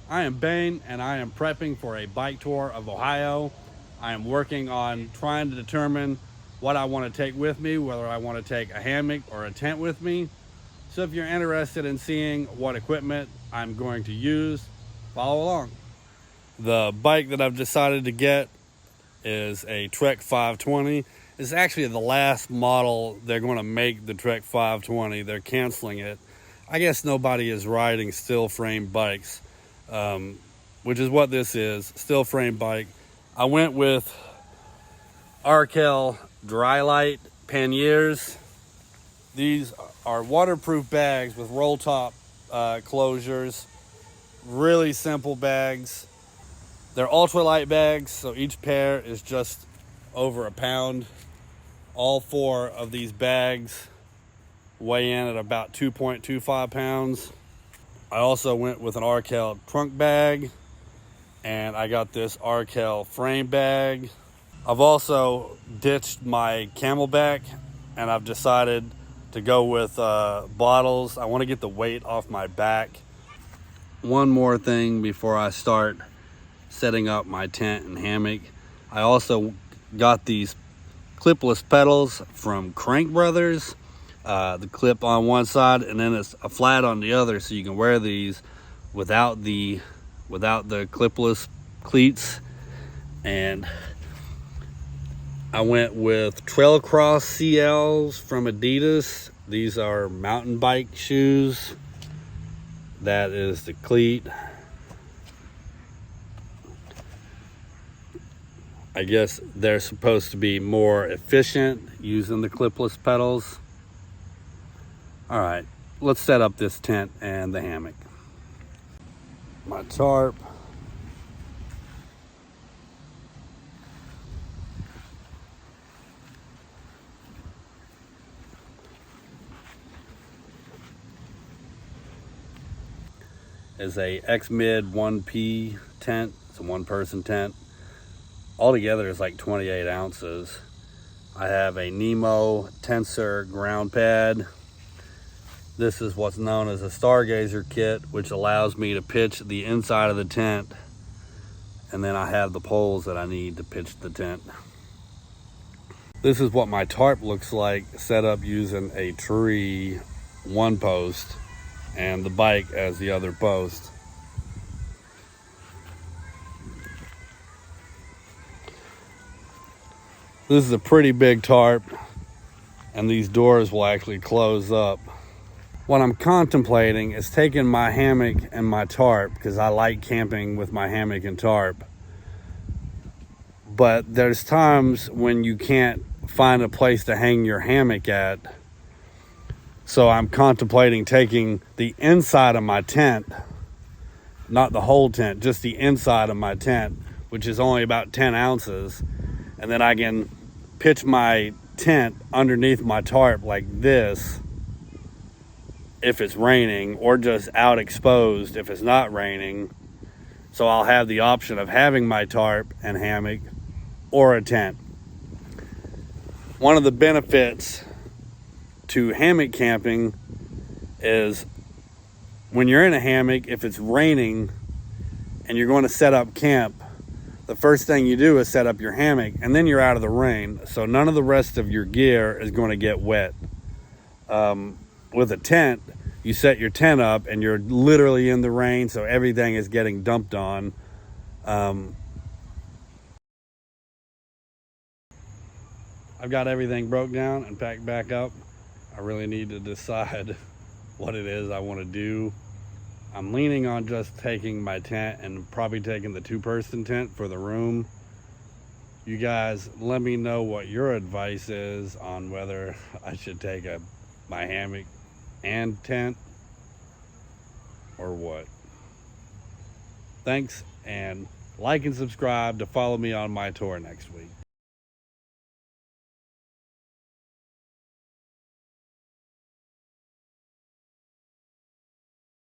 I am Bane, and I am prepping for a bike tour of Ohio. I am working on trying to determine what I want to take with me, whether I want to take a hammock or a tent with me. So if you're interested in seeing what equipment I'm going to use, follow along. The bike that I've decided to get is a Trek 520. It's actually the last model they're going to make, the Trek 520. They're canceling it. I guess nobody is riding steel frame bikes, which is what this is, steel frame bike. I went with Arkel Dry-lites panniers. These are waterproof bags with roll top closures. Really simple bags. They're ultralight bags, so each pair is just over a pound. All four of these bags weigh in at about 2.25 pounds. I also went with an Arkel trunk bag, and I got this Arkel frame bag. I've also ditched my Camelback, and I've decided to go with bottles. I want to get the weight off my back. One more thing before I start setting up my tent and hammock. I also got these clipless pedals from Crank Brothers. The clip on one side and then it's a flat on the other, so you can wear these without the clipless cleats. And I went with Trail Cross CLs from Adidas. These are mountain bike shoes. That is the cleat. I guess they're supposed to be more efficient using the clipless pedals. All right, let's set up this tent and the hammock. My tarp. Is a X-Mid 1P tent. It's a one-person tent. Altogether it's like 28 ounces. I have a Nemo Tensor ground pad. This is what's known as a Stargazer kit, which allows me to pitch the inside of the tent. And then I have the poles that I need to pitch the tent. This is what my tarp looks like, set up using a tree, one post, and the bike as the other post. This is a pretty big tarp, and these doors will actually close up. What I'm contemplating is taking my hammock and my tarp, because I like camping with my hammock and tarp. But there's times when you can't find a place to hang your hammock at. So I'm contemplating taking the inside of my tent, not the whole tent, just the inside of my tent, which is only about 10 ounces. And then I can pitch my tent underneath my tarp like this if it's raining, or just out exposed if it's not raining. So I'll have the option of having my tarp and hammock or a tent. One of the benefits to hammock camping is when you're in a hammock, if it's raining and you're going to set up camp, the first thing you do is set up your hammock, and then you're out of the rain, so none of the rest of your gear is going to get wet. With a tent, you set your tent up and you're literally in the rain, so everything is getting dumped on. I've got everything broke down and packed back up. I really need to decide what it is I want to do. I'm leaning on just taking my tent and probably taking the two-person tent for the room. You guys, let me know what your advice is on whether I should take my hammock and tent or what. Thanks, and like and subscribe to follow me on my tour next week.